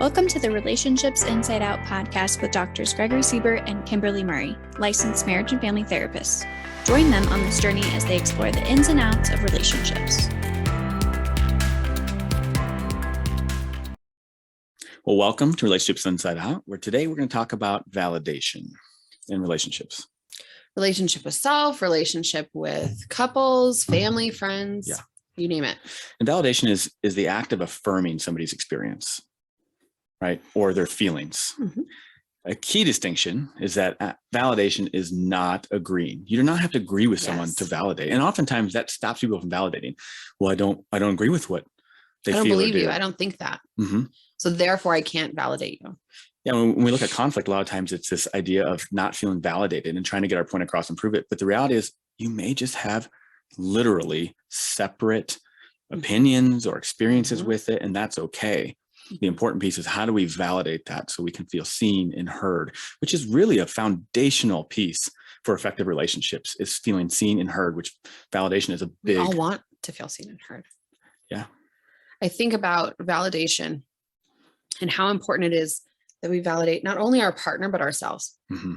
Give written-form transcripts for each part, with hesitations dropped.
Welcome to the Relationships Inside Out podcast with Drs. Gregory Siebert and Kimberly Murray, licensed marriage and family therapists. Join them on this journey as they explore the ins and outs of relationships. Well, welcome to Relationships Inside Out, where today we're going to talk about validation in relationships. Relationship with self, relationship with couples, family, friends, you name it. And validation is the act of affirming somebody's experience, right? Or their feelings. Mm-hmm. A key distinction is that validation is not agreeing. You do not have to agree with someone to validate. And oftentimes that stops people from validating. Well, I don't agree with what they feel. I don't believe you. I don't think that. Mm-hmm. So therefore I can't validate you. Yeah, when we look at conflict, a lot of times it's this idea of not feeling validated and trying to get our point across and prove it. But the reality is you may just have literally separate opinions or experiences with it, and that's okay. The important piece is how do we validate that so we can feel seen and heard, which is really a foundational piece for effective relationships, is feeling seen and heard, which validation is a big... We all want to feel seen and heard. Yeah. I think about validation and how important it is that we validate not only our partner, but ourselves. Mm-hmm.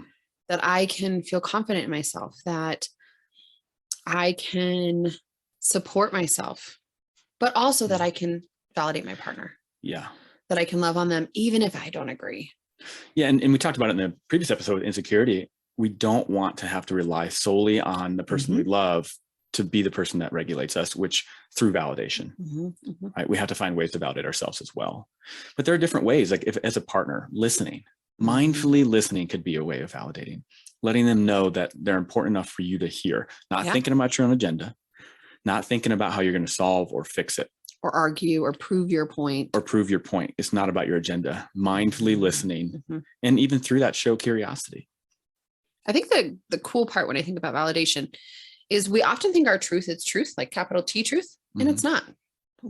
That I can feel confident in myself, that I can support myself, but also that I can validate my partner. Yeah. That I can love on them, even if I don't agree. Yeah. And we talked about it in the previous episode with insecurity. We don't want to have to rely solely on the person we love to be the person that regulates us, which through validation, right? We have to find ways to validate ourselves as well. But there are different ways, like if as a partner, listening, mindfully listening could be a way of validating, letting them know that they're important enough for you to hear, not thinking about your own agenda, not thinking about how you're going to solve or fix it. Or argue or prove your point. It's not about your agenda. Mindfully listening. And even through that, show curiosity. I think the cool part when I think about validation is we often think our truth is truth, like capital T truth, and it's not.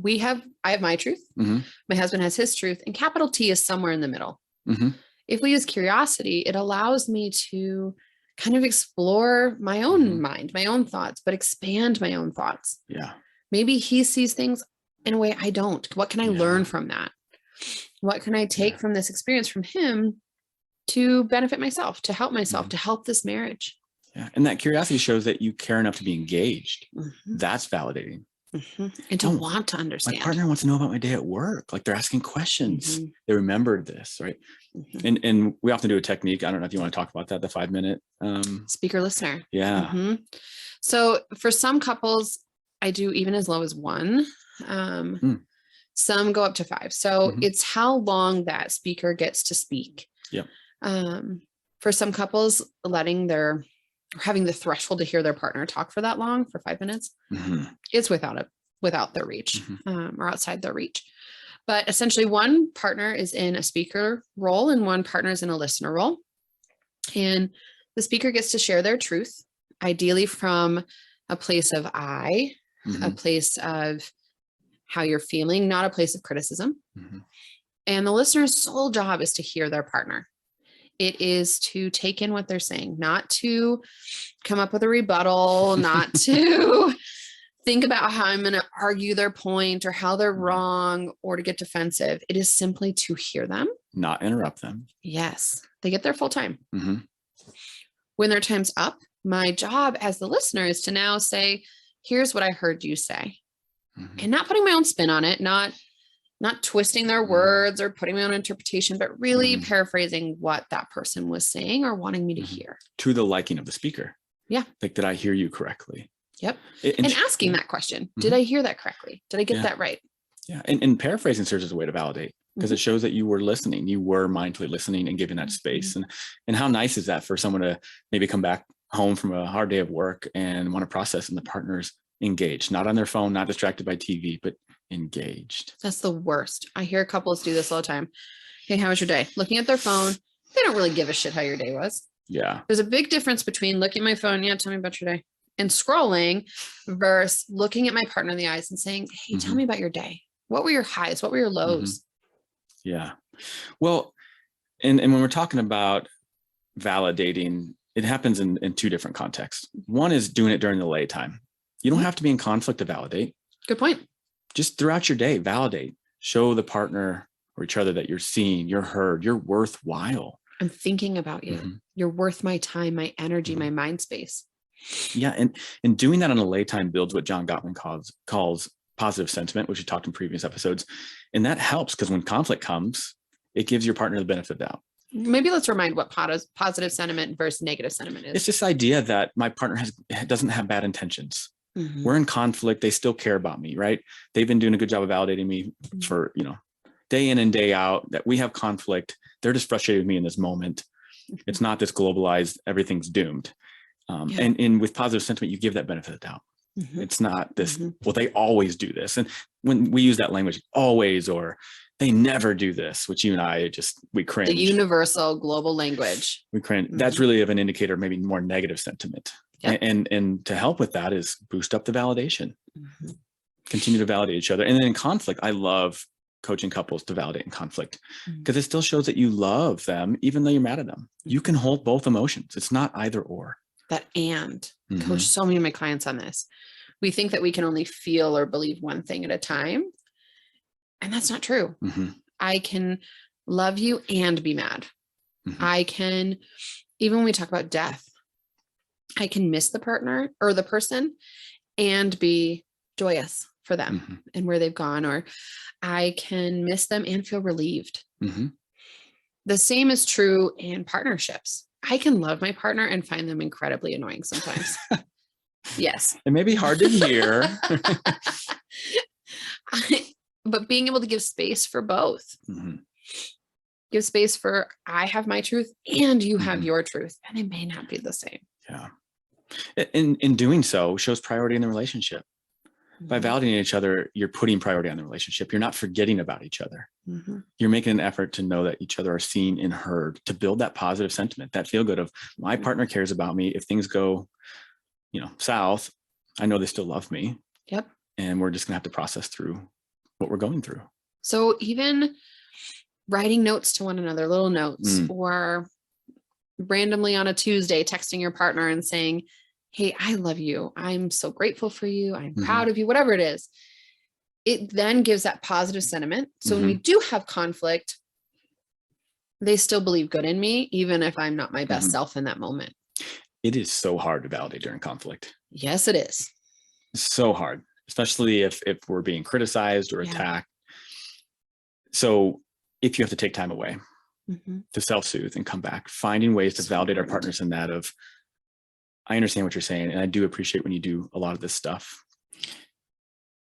I have my truth. My husband has his truth, and capital T is somewhere in the middle. If we use curiosity, it allows me to kind of explore my own mind, my own thoughts, but expand my own thoughts. Yeah. Maybe he sees things in a way I don't. What can I learn from that? What can I take from this experience from him to benefit myself, to help myself, to help this marriage? Yeah. And that curiosity shows that you care enough to be engaged. That's validating. And to want to understand. My partner wants to know about my day at work. Like they're asking questions. They remembered this, right? And we often do a technique. I don't know if you want to talk about that, the 5-minute speaker listener. Yeah. So for some couples, I do even as low as 1. Some go up to 5. So it's how long that speaker gets to speak. Yeah. For some couples, having the threshold to hear their partner talk for that long, for 5 minutes, is without their reach, or outside their reach. But essentially one partner is in a speaker role and one partner is in a listener role. And the speaker gets to share their truth, ideally from a place of I, a place of how you're feeling, not a place of criticism. And the listener's sole job is to hear their partner. It is to take in what they're saying, not to come up with a rebuttal, not to think about how I'm going to argue their point or how they're wrong or to get defensive. It is simply to hear them. Not interrupt them. Yes. They get their full time. When their time's up, my job as the listener is to now say, here's what I heard you say. And not putting my own spin on it, not twisting their words or putting my own interpretation, but really paraphrasing what that person was saying or wanting me to hear. To the liking of the speaker. Yeah. Like, did I hear you correctly? Yep. And asking that question, did I hear that correctly? Did I get that right? Yeah. And paraphrasing serves as a way to validate because it shows that you were listening, you were mindfully listening and giving that space. And how nice is that for someone to maybe come back home from a hard day of work and want to process, and the partner's engaged, not on their phone, not distracted by TV, but engaged. That's the worst. I hear couples do this all the time. Hey, how was your day? Looking at their phone. They don't really give a shit how your day was. Yeah. There's a big difference between looking at my phone. Yeah. Tell me about your day. And scrolling versus looking at my partner in the eyes and saying, hey, tell me about your day. What were your highs? What were your lows? Yeah. Well, and when we're talking about validating, it happens in 2 different contexts. One is doing it during the lay time. You don't have to be in conflict to validate. Good point. Just throughout your day, validate, show the partner or each other that you're seen, you're heard, you're worthwhile. I'm thinking about you. You're worth my time, my energy, my mind space. Yeah. And doing that on a lay time builds what John Gottman calls positive sentiment, which we talked in previous episodes. And that helps because when conflict comes, it gives your partner the benefit of the doubt. Maybe let's remind what positive sentiment versus negative sentiment is. It's this idea that my partner doesn't have bad intentions. We're in conflict. They still care about me, right? They've been doing a good job of validating me for, day in and day out, that we have conflict. They're just frustrated with me in this moment. It's not this globalized, everything's doomed. And with positive sentiment, you give that benefit of the doubt. It's not this, well, they always do this. And when we use that language, always, or they never do this, which you and I we cringe. The universal global language. We cringe. That's really of an indicator, maybe more negative sentiment. Yep. And to help with that is boost up the validation, continue to validate each other. And then in conflict, I love coaching couples to validate in conflict because it still shows that you love them, even though you're mad at them. You can hold both emotions. It's not either or. Coach so many of my clients on this. We think that we can only feel or believe one thing at a time. And that's not true. I can love you and be mad. I can, even when we talk about death, I can miss the partner or the person and be joyous for them and where they've gone, or I can miss them and feel relieved. The same is true in partnerships. I can love my partner and find them incredibly annoying sometimes. Yes. It may be hard to hear. But being able to give space for both. Give space for, I have my truth and you have your truth, and it may not be the same. Yeah. In doing so shows priority in the relationship. By validating each other, you're putting priority on the relationship. You're not forgetting about each other. You're making an effort to know that each other are seen and heard, to build that positive sentiment, that feel good of my partner cares about me. If things go, south, I know they still love me. Yep. And we're just gonna have to process through what we're going through. So even writing notes to one another, little notes, or randomly on a Tuesday, texting your partner and saying, hey, I love you. I'm so grateful for you. I'm proud of you, whatever it is. It then gives that positive sentiment. So when we do have conflict, they still believe good in me, even if I'm not my best self in that moment. It is so hard to validate during conflict. Yes, it is. So hard, especially if we're being criticized or attacked. So if you have to take time away to self-soothe and come back, finding ways to validate our partners in that of, I understand what you're saying, and I do appreciate when you do a lot of this stuff.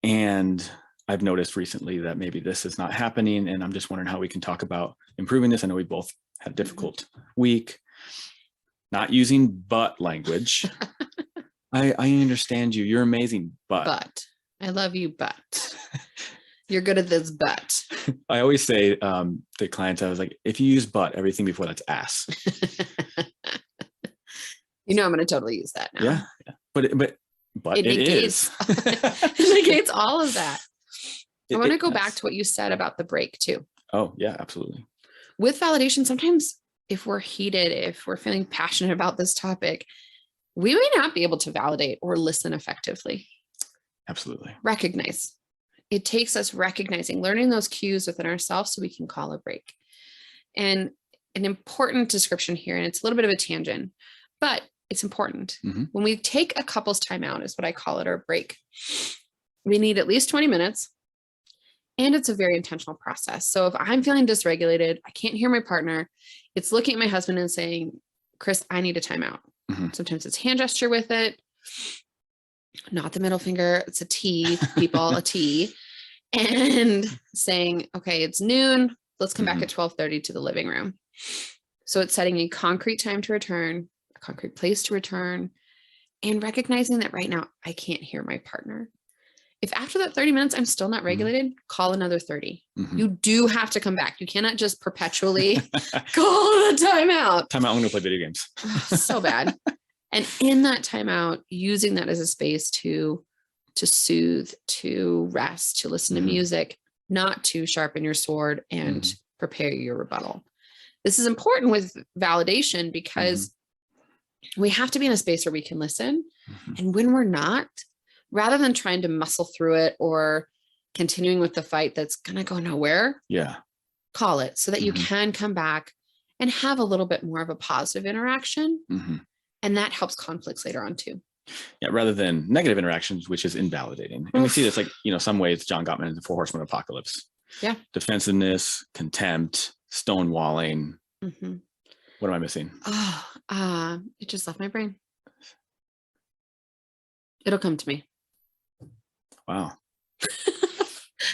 And I've noticed recently that maybe this is not happening, and I'm just wondering how we can talk about improving this. I know we both had a difficult week. Not using but language. I understand you. You're amazing, but I love you, but you're good at this, but. I always say to clients, I was like, if you use but, everything before that's ass. I'm going to totally use that now. Yeah. But it negates, it negates all of that. I want to go back to what you said about the break too. Oh yeah, absolutely. With validation, sometimes if we're heated, if we're feeling passionate about this topic, we may not be able to validate or listen effectively. Absolutely. Recognize. It takes us recognizing, learning those cues within ourselves so we can call a break. And an important description here, and it's a little bit of a tangent, but it's important. When we take a couple's time out, is what I call it, or break, we need at least 20 minutes. And it's a very intentional process. So if I'm feeling dysregulated, I can't hear my partner, it's looking at my husband and saying, Chris, I need a timeout. Sometimes it's hand gesture with it, not the middle finger. It's a T, people, a T, and saying, okay, it's noon. Let's come back at 12:30 to the living room. So it's setting a concrete time to return, a concrete place to return, and recognizing that right now I can't hear my partner. If after that 30 minutes, I'm still not regulated, call another 30. You do have to come back. You cannot just perpetually call a timeout. Timeout, I'm going to play video games. So bad. And in that timeout, using that as a space to soothe, to rest, to listen to music, not to sharpen your sword and prepare your rebuttal. This is important with validation because we have to be in a space where we can listen. And when we're not, rather than trying to muscle through it or continuing with the fight that's going to go nowhere. Yeah. call it, so that you can come back and have a little bit more of a positive interaction. And that helps conflicts later on too. Yeah, rather than negative interactions, which is invalidating. And we see this, like, some ways John Gottman in the 4 Horsemen of Apocalypse. Yeah. Defensiveness, contempt, stonewalling. What am I missing? It just left my brain. It'll come to me. Wow.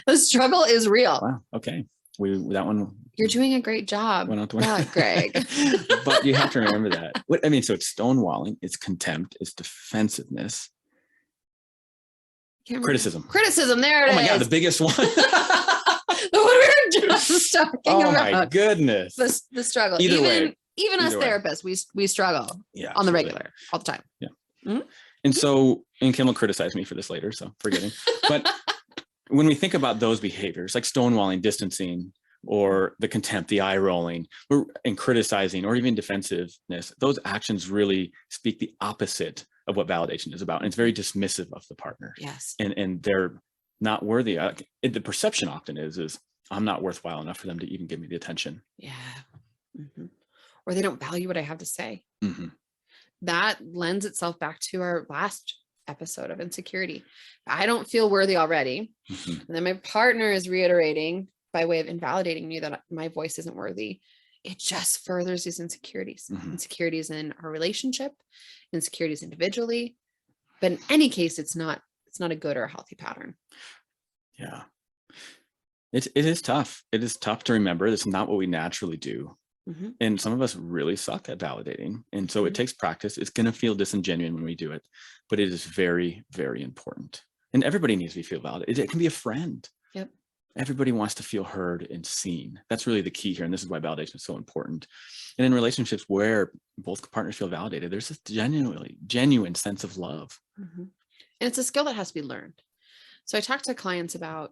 The struggle is real. Wow. Okay. That one. You're doing a great job. Greg. But you have to remember that. So it's stonewalling, it's contempt, it's defensiveness. Criticism. There it is. Oh my God, the biggest one. The one we were just talking about. Oh my goodness. The struggle. Even as therapists, we struggle on the regular, all the time. Yeah. And Kim will criticize me for this later, so forgive me. But when we think about those behaviors, like stonewalling, distancing, or the contempt, the eye rolling, and criticizing, or even defensiveness, those actions really speak the opposite of what validation is about. And it's very dismissive of the partner. Yes. And they're not worthy. The perception often is I'm not worthwhile enough for them to even give me the attention. Yeah. Or they don't value what I have to say. That lends itself back to our last episode of insecurity. I don't feel worthy already. And then my partner is reiterating by way of invalidating me that my voice isn't worthy. It just furthers these insecurities. Insecurities in our relationship, insecurities individually. But in any case, it's not a good or a healthy pattern. Yeah. It is tough. It is tough to remember. It's not what we naturally do. And some of us really suck at validating. And so it takes practice. It's going to feel disingenuous when we do it, but it is very, very important. And everybody needs to feel validated. It can be a friend. Yep. Everybody wants to feel heard and seen. That's really the key here. And this is why validation is so important. And in relationships where both partners feel validated, there's this genuine sense of love. And it's a skill that has to be learned. So I talk to clients about,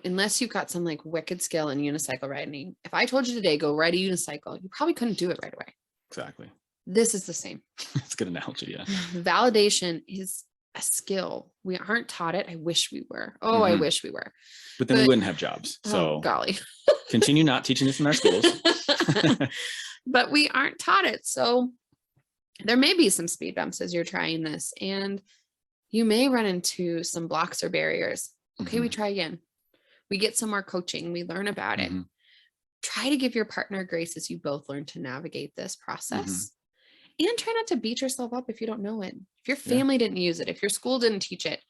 unless you've got some like wicked skill in unicycle riding, if I told you today, go ride a unicycle, you probably couldn't do it right away. Exactly. This is the same. It's a good analogy. Yeah. Validation is a skill. We aren't taught it. I wish we were. I wish we were. But then we wouldn't have jobs. So golly. Continue not teaching this in our schools. But we aren't taught it. So there may be some speed bumps as you're trying this, and you may run into some blocks or barriers. Okay, we try again. We get some more coaching. We learn about it. Try to give your partner grace as you both learn to navigate this process. And try not to beat yourself up if you don't know it. If your family didn't use it, if your school didn't teach it,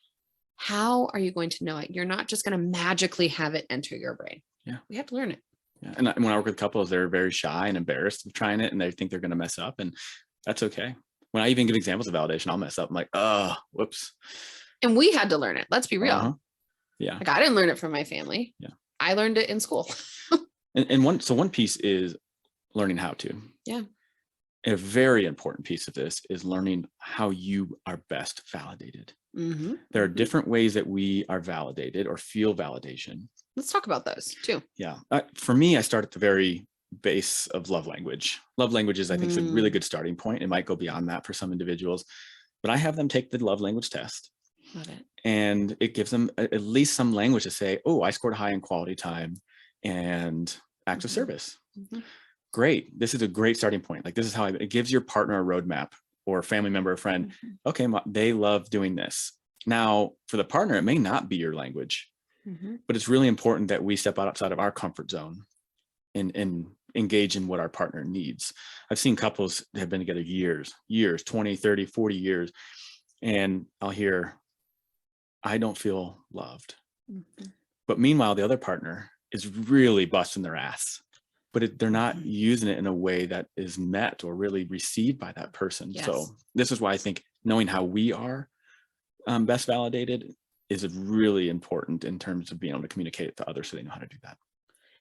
how are you going to know it? You're not just going to magically have it enter your brain. Yeah. We have to learn it. Yeah. And when I work with couples, they're very shy and embarrassed of trying it, and they think they're going to mess up, and that's okay. When I even give examples of validation, I'll mess up. I'm like, whoops. And we had to learn it. Let's be real. Yeah. Like, I didn't learn it from my family. Yeah. I learned it in school. and one piece is learning how to. Yeah. And a very important piece of this is learning how you are best validated. There are different ways that we are validated or feel validation. Let's talk about those too. Yeah. For me, I start at the very base of love language. Love languages, I think, is a really good starting point. It might go beyond that for some individuals, but I have them take the love language test. Love it. And it gives them at least some language to say, I scored high in quality time and acts of service. Great. This is a great starting point. Like, this is how it gives your partner a roadmap, or a family member or friend. Okay, they love doing this. Now, for the partner, it may not be your language, but it's really important that we step outside of our comfort zone and engage in what our partner needs. I've seen couples that have been together years, 20, 30, 40 years, and I'll hear, I don't feel loved. But meanwhile, the other partner is really busting their ass, but they're not using it in a way that is met or really received by that person. Yes. So this is why I think knowing how we are best validated is really important in terms of being able to communicate it to others so they know how to do that.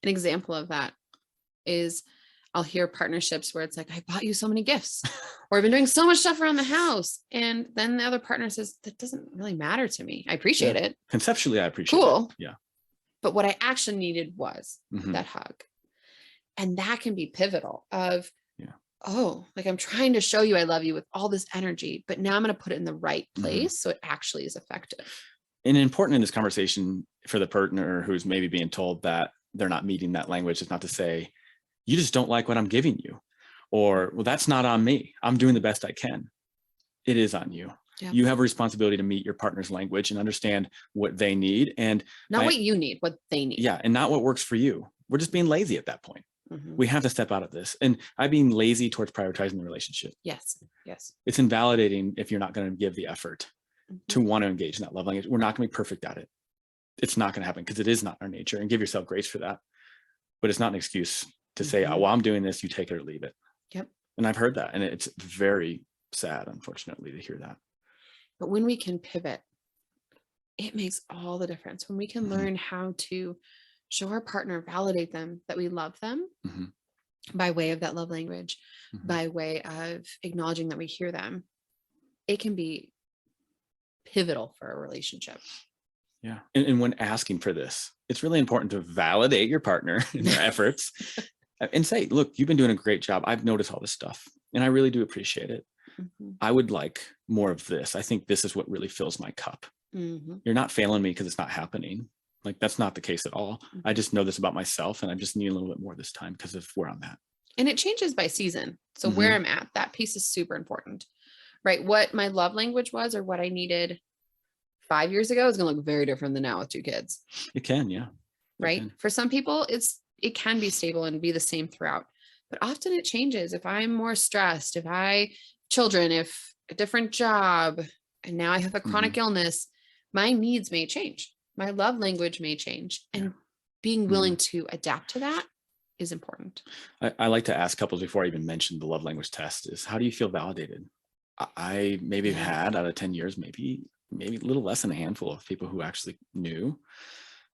An example of that is I'll hear partnerships where it's like, I bought you so many gifts, or I've been doing so much stuff around the house. And then the other partner says, that doesn't really matter to me. I appreciate it. Conceptually, I appreciate it. Yeah. But what I actually needed was that hug. And that can be pivotal of, like, I'm trying to show you I love you with all this energy, but now I'm going to put it in the right place so it actually is effective. And important in this conversation for the partner who's maybe being told that they're not meeting that language. It's not to say, you just don't like what I'm giving you, or, well, that's not on me. I'm doing the best I can. It is on you. Yeah. You have a responsibility to meet your partner's language and understand what they need, and not what you need, what they need. Yeah. And not what works for you. We're just being lazy at that point. We have to step out of this. And I'm being lazy towards prioritizing the relationship. Yes. Yes. It's invalidating if you're not going to give the effort to want to engage in that love language. We're not going to be perfect at it. It's not going to happen because it is not our nature, and give yourself grace for that. But it's not an excuse to say, oh, well, I'm doing this, you take it or leave it. Yep. And I've heard that, and it's very sad, unfortunately, to hear that. But when we can pivot, it makes all the difference. When we can learn how to show our partner, validate them, that we love them by way of that love language, by way of acknowledging that we hear them, it can be pivotal for a relationship. Yeah. And when asking for this, it's really important to validate your partner in their efforts and say, look, you've been doing a great job. I've noticed all this stuff and I really do appreciate it. I would like more of this. I think this is what really fills my cup. You're not failing me because it's not happening. Like, that's not the case at all. I just know this about myself, and I just need a little bit more this time because of where I'm at. And it changes by season. So where I'm at, that piece is super important, right? What my love language was, or what I needed 5 years ago, is going to look very different than now with 2 kids. It can, yeah. Right. For some people, it can be stable and be the same throughout, but often it changes. If I'm more stressed, if a different job, and now I have a chronic illness, my needs may change. My love language may change, and being willing to adapt to that is important. I like to ask couples before I even mention the love language test is, how do you feel validated? I maybe have had, out of 10 years, maybe a little less than a handful of people who actually knew.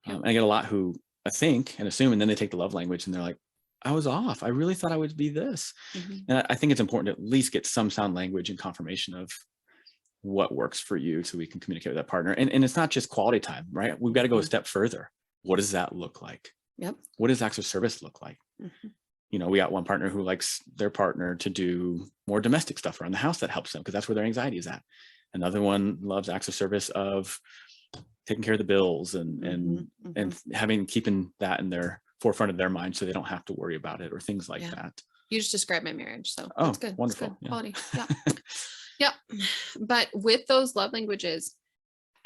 And I get a lot who I think and assume, and then they take the love language and they're like, I was off. I really thought I would be this. And I think it's important to at least get some sound language and confirmation of what works for you, so we can communicate with that partner. And it's not just quality time, right? We've got to go a step further. What does that look like? Yep. What does acts of service look like? You know, we got one partner who likes their partner to do more domestic stuff around the house that helps them, because that's where their anxiety is at. Another one loves acts of service of taking care of the bills and keeping that in their forefront of their mind, so they don't have to worry about it, or things like that. You just described my marriage, so that's good. Wonderful. That's good. Quality. Yeah. Yep. But with those love languages,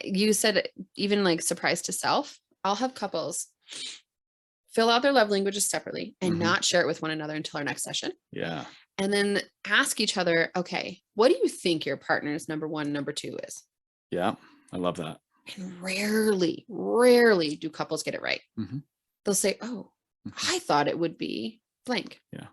you said, even like surprise to self, I'll have couples fill out their love languages separately and not share it with one another until our next session. Yeah. And then ask each other, okay, what do you think your partner's number 1, number 2 is? Yeah. I love that. And rarely do couples get it right. They'll say, oh, I thought it would be blank. Yeah.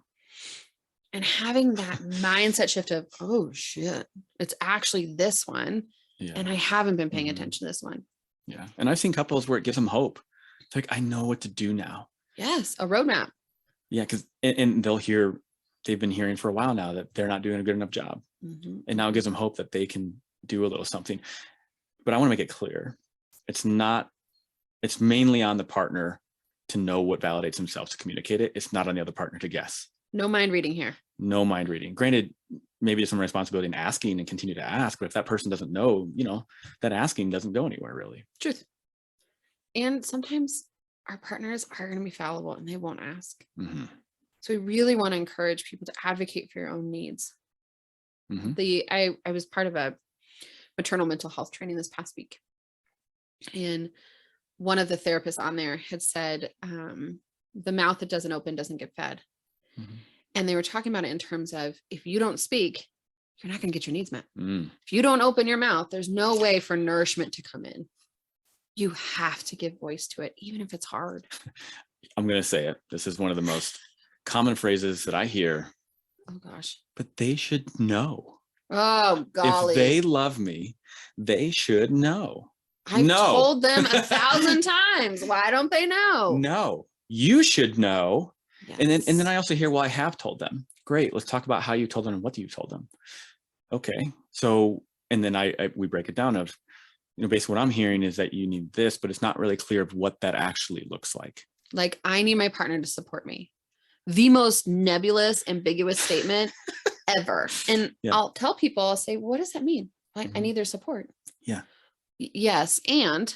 And having that mindset shift of, oh shit, it's actually this one. Yeah. And I haven't been paying attention to this one. Yeah. And I've seen couples where it gives them hope. It's like, I know what to do now. Yes. A roadmap. Yeah. And they've been hearing for a while now that they're not doing a good enough job. And now it gives them hope that they can do a little something. But I want to make it clear. It's mainly on the partner to know what validates themselves, to communicate it. It's not on the other partner to guess. No mind reading here. No mind reading. Granted, maybe there's some responsibility in asking and continue to ask, but if that person doesn't know, that asking doesn't go anywhere, really. Truth. And sometimes our partners are going to be fallible and they won't ask. So we really want to encourage people to advocate for your own needs. I was part of a maternal mental health training this past week. And one of the therapists on there had said, the mouth that doesn't open doesn't get fed. And they were talking about it in terms of, if you don't speak, you're not going to get your needs met. If you don't open your mouth, there's no way for nourishment to come in. You have to give voice to it, even if it's hard. I'm going to say it. This is one of the most common phrases that I hear. Oh gosh. But they should know. Oh golly. If they love me, they should know. I've told them 1,000 times. Why don't they know? No, you should know. Yes. And then I also hear, well, I have told them. Great. Let's talk about how you told them and what you told them. Okay. So, and then we break it down of, basically what I'm hearing is that you need this, but it's not really clear of what that actually looks like. Like, I need my partner to support me. The most nebulous, ambiguous statement ever. And I'll tell people, I'll say, what does that mean? I need their support. Yeah. Yes. And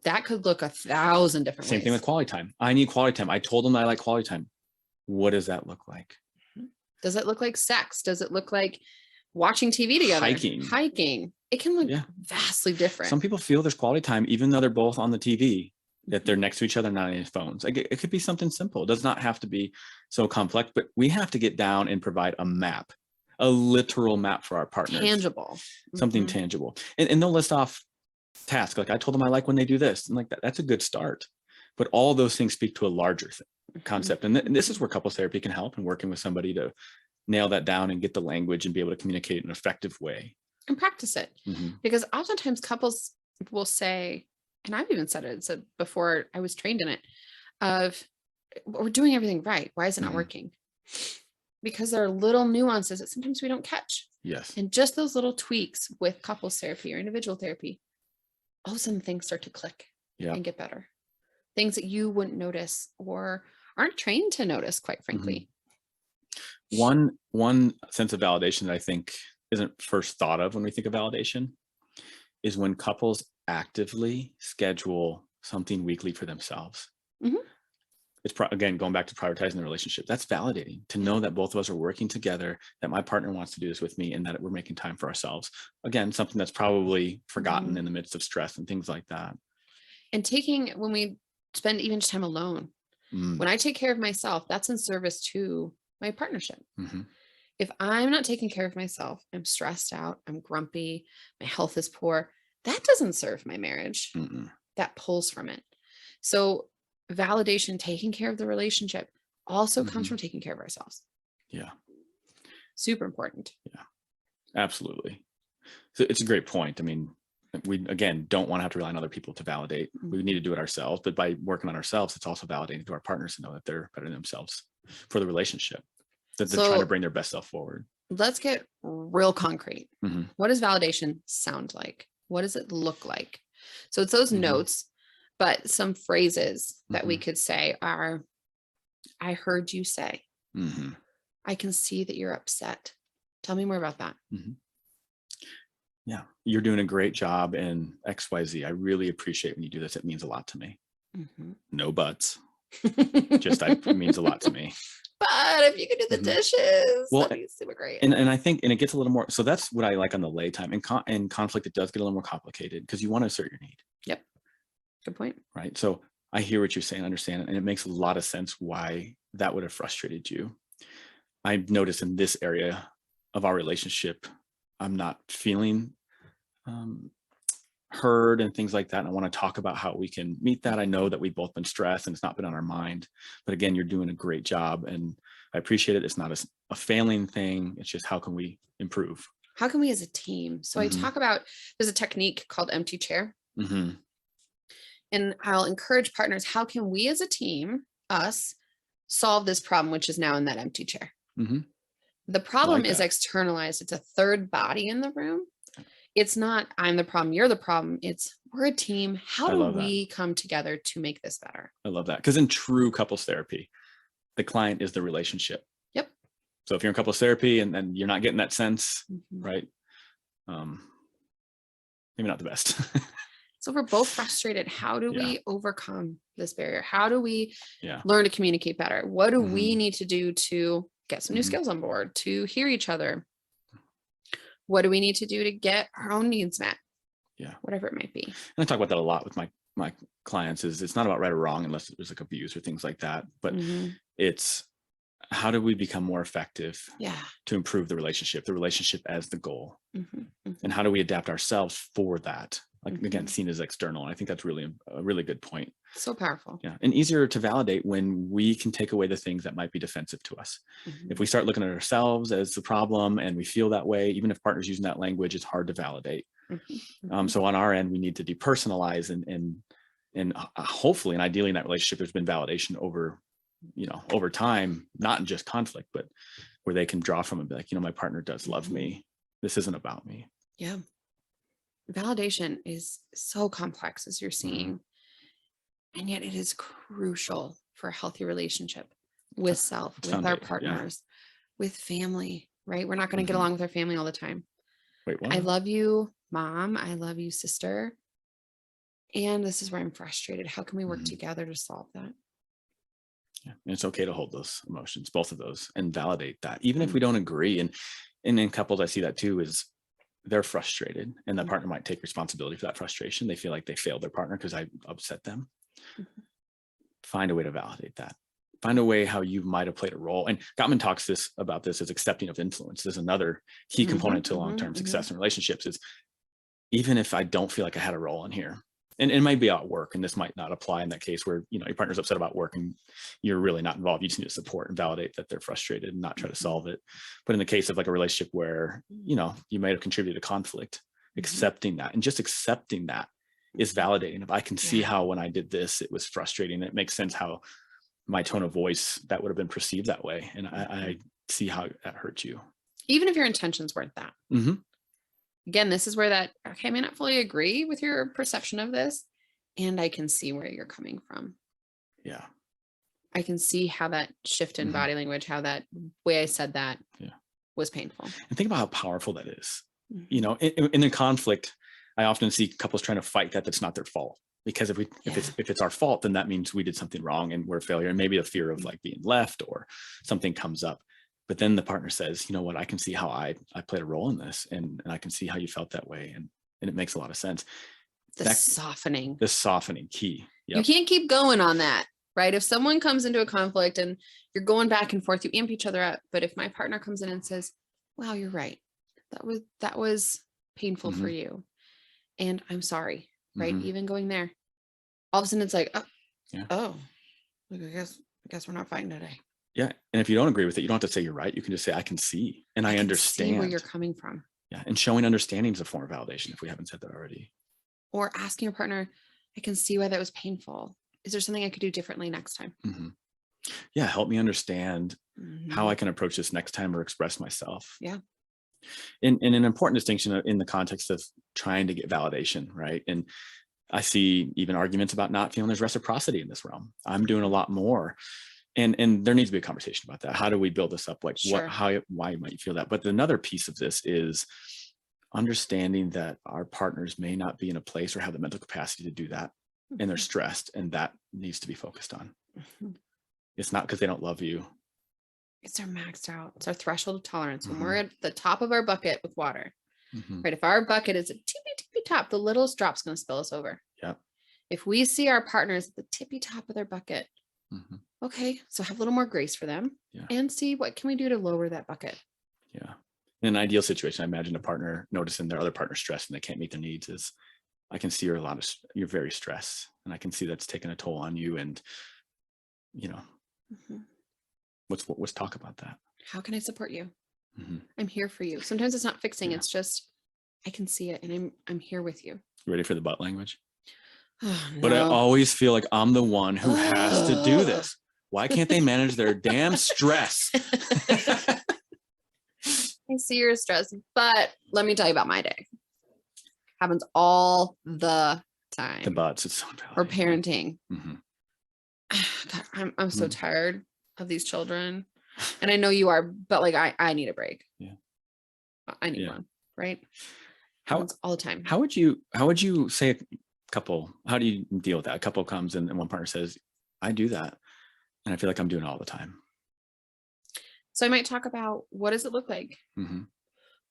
That could look 1,000 different ways. Same thing with quality time. I need quality time. I told them I like quality time. What does that look like? Does it look like sex? Does it look like watching TV together? Hiking. It can look vastly different. Some people feel there's quality time, even though they're both on the TV, that they're next to each other, not on their phones. It could be something simple. It does not have to be so complex, but we have to get down and provide a map, a literal map for our partners. Tangible. Something tangible. And they'll list off tasks. Like I told them I like when they do this. And like that's a good start. But all those things speak to a larger concept. And this is where couples therapy can help, and working with somebody to nail that down and get the language and be able to communicate in an effective way. And practice it. Because oftentimes couples will say, and I've even said it before I was trained in it, of we're doing everything right. Why is it not working? Because there are little nuances that sometimes we don't catch. Yes. And just those little tweaks with couples therapy or individual therapy, all of a sudden things start to click and get better. Things that you wouldn't notice or aren't trained to notice, quite frankly. One sense of validation that I think isn't first thought of when we think of validation is when couples actively schedule something weekly for themselves. It's again, going back to prioritizing the relationship. That's validating to know that both of us are working together, that my partner wants to do this with me, and that we're making time for ourselves. Again, something that's probably forgotten in the midst of stress and things like that. And when we spend even just time alone, when I take care of myself, that's in service to my partnership. If I'm not taking care of myself, I'm stressed out, I'm grumpy, my health is poor, that doesn't serve my marriage. That pulls from it. So validation, taking care of the relationship, also comes from taking care of ourselves. Yeah. Super important. Yeah, absolutely. So it's a great point. I mean, we, again, don't want to have to rely on other people to validate. We need to do it ourselves, but by working on ourselves, it's also validating to our partners to know that they're better than themselves for the relationship, that they're trying to bring their best self forward. Let's get real concrete. What does validation sound like? What does it look like? So it's those notes, but some phrases that we could say are, I heard you say, I can see that you're upset. Tell me more about that. Yeah, you're doing a great job in XYZ. I really appreciate when you do this. It means a lot to me. No buts. Just it means a lot to me. But if you could do the dishes, that'd be super great. And I think, and it gets a little more, so that's what I like on the lay time. In conflict, it does get a little more complicated because you want to assert your need. Yep. Good point. Right. So I hear what you're saying, understand it, and it makes a lot of sense why that would have frustrated you. I've noticed in this area of our relationship, I'm not feeling heard and things like that. And I want to talk about how we can meet that. I know that we've both been stressed and it's not been on our mind, but again, you're doing a great job and I appreciate it. It's not a failing thing. It's just, how can we improve? How can we as a team? So I talk about, there's a technique called empty chair. And I'll encourage partners, how can we as a team, us, solve this problem, which is now in that empty chair? The problem is externalized. It's a third body in the room. It's not, I'm the problem, you're the problem. It's, we're a team. How do we come together to make this better? I love that. Because in true couples therapy, the client is the relationship. Yep. So if you're in couples therapy and you're not getting that sense, right? Maybe not the best. So we're both frustrated. How do we overcome this barrier? How do we learn to communicate better? What do we need to do to get some new skills on board, to hear each other? What do we need to do to get our own needs met? Yeah. Whatever it might be. And I talk about that a lot with my clients. Is it's not about right or wrong unless there's like abuse or things like that, but it's how do we become more effective to improve the relationship as the goal, and how do we adapt ourselves for that? Like again, seen as external. And I think that's really a really good point. So powerful. Yeah. And easier to validate when we can take away the things that might be defensive to us. If we start looking at ourselves as the problem and we feel that way, even if partners using that language, it's hard to validate. So on our end, we need to depersonalize and hopefully, and ideally in that relationship, there's been validation over time, not in just conflict, but where they can draw from and be like, my partner does love me. This isn't about me. Yeah. Validation is so complex, as you're seeing, and yet it is crucial for a healthy relationship with self, with our partners, with family, right? We're not going to get along with our family all the time. Wait, what? I love you, mom. I love you, sister. And this is where I'm frustrated. How can we work together to solve that? Yeah. And it's okay to hold those emotions, both of those, and validate that, even if we don't agree. And in couples, I see that too, is they're frustrated and the partner might take responsibility for that frustration. They feel like they failed their partner because I upset them. Find a way to validate that. Find a way how you might have played a role. And Gottman talks about this as accepting of influence. There's another key component to long-term success in relationships is, even if I don't feel like I had a role in here, and it might be at work, and this might not apply in that case where, you know, your partner's upset about work and you're really not involved. You just need to support and validate that they're frustrated and not try to solve it. But in the case of like a relationship where, you know, you might have contributed to conflict, accepting that, and just accepting that is validating. If I can see how when I did this, it was frustrating, it makes sense how my tone of voice that would have been perceived that way. And I see how that hurt you. Even if your intentions weren't that. Again, this is where that, okay, I may not fully agree with your perception of this, and I can see where you're coming from. Yeah. I can see how that shift in body language, how that way I said that was painful. And think about how powerful that is. You know, in a conflict, I often see couples trying to fight that's not their fault. Because if it's our fault, then that means we did something wrong and we're a failure. And maybe a fear of like being left or something comes up. But then the partner says, you know what, I can see how I played a role in this, and I can see how you felt that way. And it makes a lot of sense. The softening key. Yep. You can't keep going on that, right? If someone comes into a conflict and you're going back and forth, you amp each other up. But if my partner comes in and says, wow, you're right. That was painful for you. And I'm sorry, right? Even going there, all of a sudden it's like, I guess we're not fighting today. Yeah. And if you don't agree with it, you don't have to say you're right. You can just say, I can see, and I understand see where you're coming from. Yeah. And showing understanding is a form of validation if we haven't said that already. Or asking your partner, I can see why that was painful. Is there something I could do differently next time? Yeah. Help me understand how I can approach this next time or express myself. Yeah. And an important distinction in the context of trying to get validation, right? And I see even arguments about not feeling there's reciprocity in this realm. I'm doing a lot more. And there needs to be a conversation about that. How do we build this up? Like why might you feel that? But another piece of this is understanding that our partners may not be in a place or have the mental capacity to do that. And they're stressed, and that needs to be focused on. It's not because they don't love you. It's our maxed out. It's our threshold of tolerance. When we're at the top of our bucket with water, right? If our bucket is a tippy top, the littlest drop's going to spill us over. Yeah. If we see our partners at the tippy top of their bucket, okay, so have a little more grace for them and see what can we do to lower that bucket. Yeah. In an ideal situation, I imagine a partner noticing their other partner stressed and they can't meet their needs is, I can see you're very stressed, and I can see that's taking a toll on you. And, you know, let's talk about that. How can I support you? I'm here for you. Sometimes it's not fixing. It's just, I can see it, and I'm here with you. You ready for the butt language? Oh, no. But I always feel like I'm the one who has to do this. Why can't they manage their damn stress? I see your stress, but let me tell you about my day. Happens all the time. The butts, it's so or parenting. God, I'm so tired of these children, and I know you are, but like I need a break. Yeah, I need one. Right? Happens all the time. How would you say a couple? How do you deal with that? A couple comes in and one partner says, "I do that, and I feel like I'm doing it all the time." So I might talk about, what does it look like?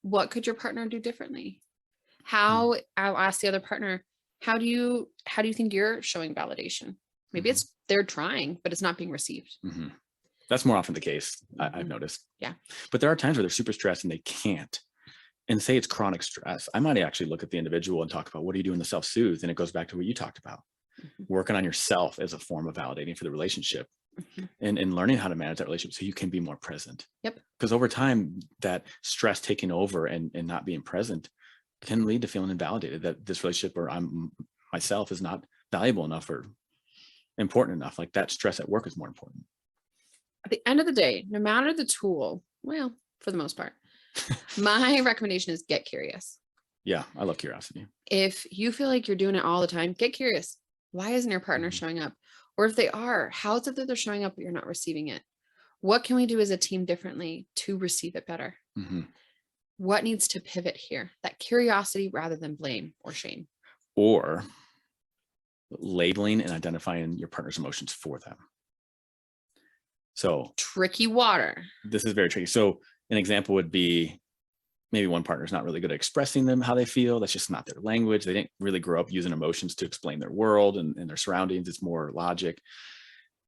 What could your partner do differently? How I'll ask the other partner, how do you think you're showing validation? Maybe it's they're trying, but it's not being received. That's more often the case. I've noticed. Yeah. But there are times where they're super stressed and they can't. And say it's chronic stress. I might actually look at the individual and talk about, what are you doing to self-soothe? And it goes back to what you talked about. Working on yourself as a form of validating for the relationship. And learning how to manage that relationship so you can be more present. Yep. Because over time, that stress taking over and not being present can lead to feeling invalidated, that this relationship or myself is not valuable enough or important enough. Like that stress at work is more important. At the end of the day, no matter the tool, well, for the most part, my recommendation is get curious. Yeah, I love curiosity. If you feel like you're doing it all the time, get curious. Why isn't your partner showing up? Or if they are, how is it that they're showing up but you're not receiving it? What can we do as a team differently to receive it better? What needs to pivot here? That curiosity rather than blame or shame. Or labeling and identifying your partner's emotions for them. So tricky water. This is very tricky. So an example would be maybe one partner's not really good at expressing them how they feel. That's just not their language. They didn't really grow up using emotions to explain their world and their surroundings. It's more logic.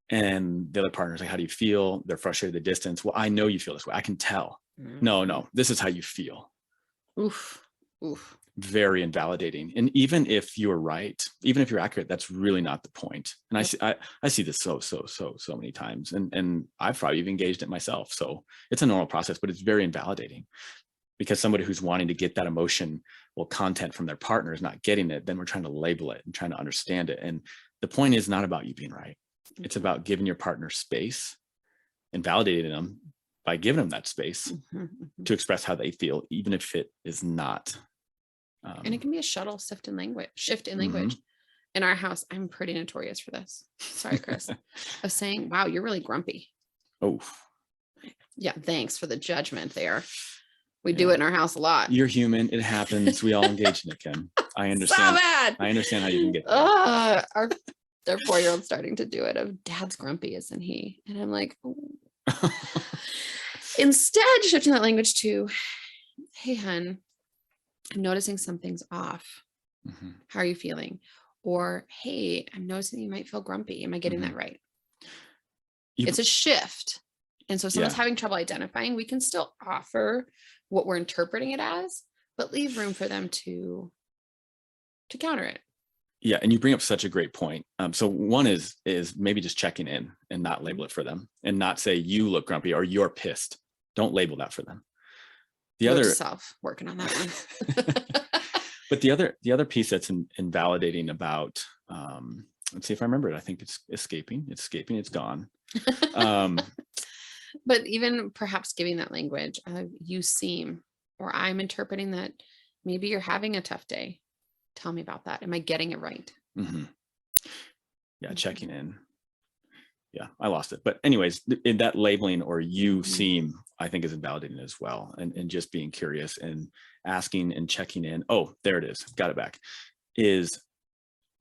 And the other partner's like, how do you feel? They're frustrated at the distance. Well, I know you feel this way. I can tell. No, this is how you feel. Oof. Very invalidating. And even if you're right, even if you're accurate, that's really not the point. And I see this so many times. And I've probably even engaged it myself. So it's a normal process, but it's very invalidating. Because somebody who's wanting to get that emotion, content from their partner is not getting it, then we're trying to label it and trying to understand it. And the point is not about you being right. It's about giving your partner space and validating them by giving them that space to express how they feel, even if it is not. And it can be a shift in language. In our house, I'm pretty notorious for this. Sorry, Chris. Of saying, wow, you're really grumpy. Oh. Yeah, thanks for the judgment there. We do it in our house a lot. You're human. It happens. We all engage in it, Kim. I understand. So bad. I understand how you can get there. Our 4-year-old's starting to do it. Of Dad's grumpy, isn't he? And I'm like, instead, shifting that language to, hey, hun, I'm noticing something's off. How are you feeling? Or, hey, I'm noticing you might feel grumpy. Am I getting that right? It's a shift. And so if someone's having trouble identifying, we can still offer what we're interpreting it as, but leave room for them to counter it. Yeah. And you bring up such a great point. So one is maybe just checking in and not label it for them and not say you look grumpy or you're pissed. Don't label that for them. The other self working on that one. But the other piece that's invalidating about, let's see if I remember it. I think it's escaping. It's gone. But even perhaps giving that language, you seem, or I'm interpreting that maybe you're having a tough day. Tell me about that. Am I getting it right? Yeah, checking in. Yeah, I lost it. But anyways, in that labeling or you seem, I think is invalidating as well. And just being curious and asking and checking in. Oh, there it is. Got it back. Is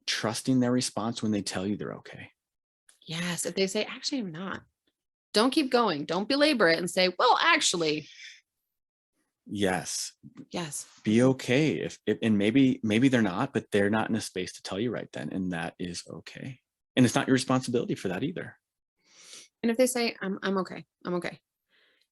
trusting their response when they tell you they're okay. Yes. If they say, actually, I'm not. Don't keep going. Don't belabor it and say, well, actually. Yes. Be okay. If and maybe they're not, but they're not in a space to tell you right then. And that is okay. And it's not your responsibility for that either. And if they say, I'm okay.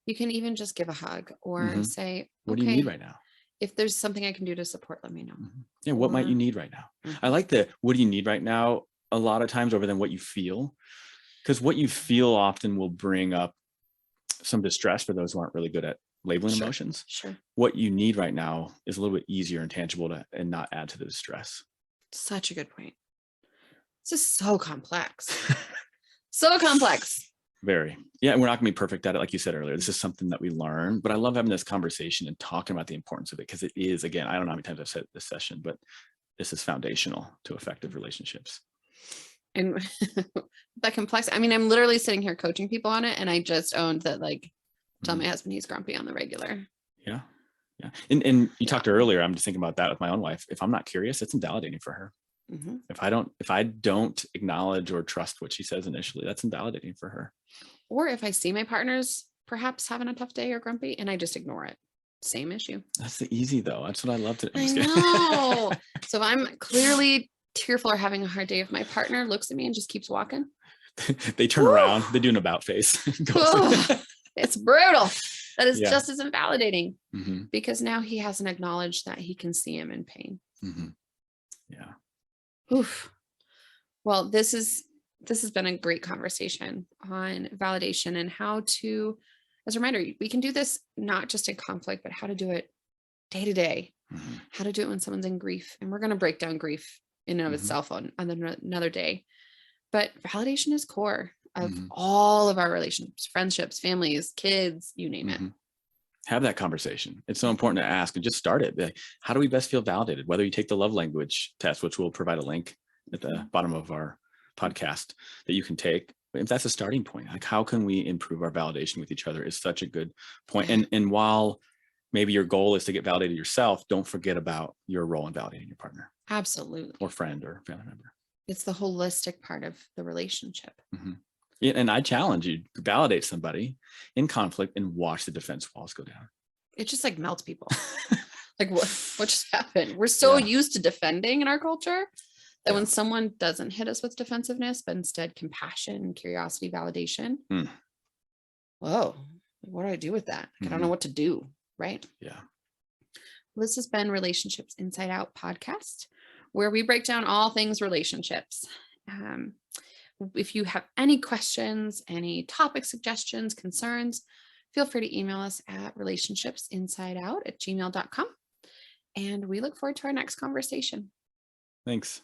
You can even just give a hug or say, what do you need right now? If there's something I can do to support, let me know. Yeah. What might you need right now? I like the, what do you need right now? A lot of times over than what you feel. Because what you feel often will bring up some distress for those who aren't really good at labeling emotions. What you need right now is a little bit easier and tangible and not add to the distress. Such a good point. This is so complex. So complex. Very. Yeah. And we're not going to be perfect at it. Like you said earlier, this is something that we learn, but I love having this conversation and talking about the importance of it because it is, again, I don't know how many times I've said this session, but this is foundational to effective relationships. And that complex. I mean, I'm literally sitting here coaching people on it. And I just owned that, like, tell my husband he's grumpy on the regular. Yeah. Yeah. And you talked earlier, I'm just thinking about that with my own wife. If I'm not curious, it's invalidating for her. If I don't acknowledge or trust what she says initially, that's invalidating for her. Or if I see my partner's perhaps having a tough day or grumpy and I just ignore it. Same issue. That's the easy though. That's what I love to. I know. So if I'm clearly tearful or having a hard day, if my partner looks at me and just keeps walking, they turn around, they do an about face. It's brutal. That is just as invalidating because now he hasn't acknowledged that he can see him in pain. Yeah. Oof. Well, this has been a great conversation on validation and how to, as a reminder, we can do this not just in conflict, but how to do it day to day, how to do it when someone's in grief. And we're going to break down grief in and of itself on another day. But validation is core of all of our relationships, friendships, families, kids, you name it. Have that conversation. It's so important to ask and just start it. Like, how do we best feel validated? Whether you take the love language test, which we'll provide a link at the bottom of our podcast that you can take. If that's a starting point, like how can we improve our validation with each other is such a good point. And while maybe your goal is to get validated yourself, don't forget about your role in validating your partner. Absolutely. Or friend or family member. It's the holistic part of the relationship. Yeah, and I challenge you to validate somebody in conflict and watch the defense walls go down. It just like melts people. Like what just happened? We're so used to defending in our culture that when someone doesn't hit us with defensiveness, but instead compassion, curiosity, validation. Whoa, what do I do with that? I don't know what to do. Right. Yeah. This has been Relationships Inside Out podcast, where we break down all things relationships. If you have any questions, any topic suggestions, concerns, feel free to email us at relationshipsinsideout@gmail.com. And we look forward to our next conversation. Thanks.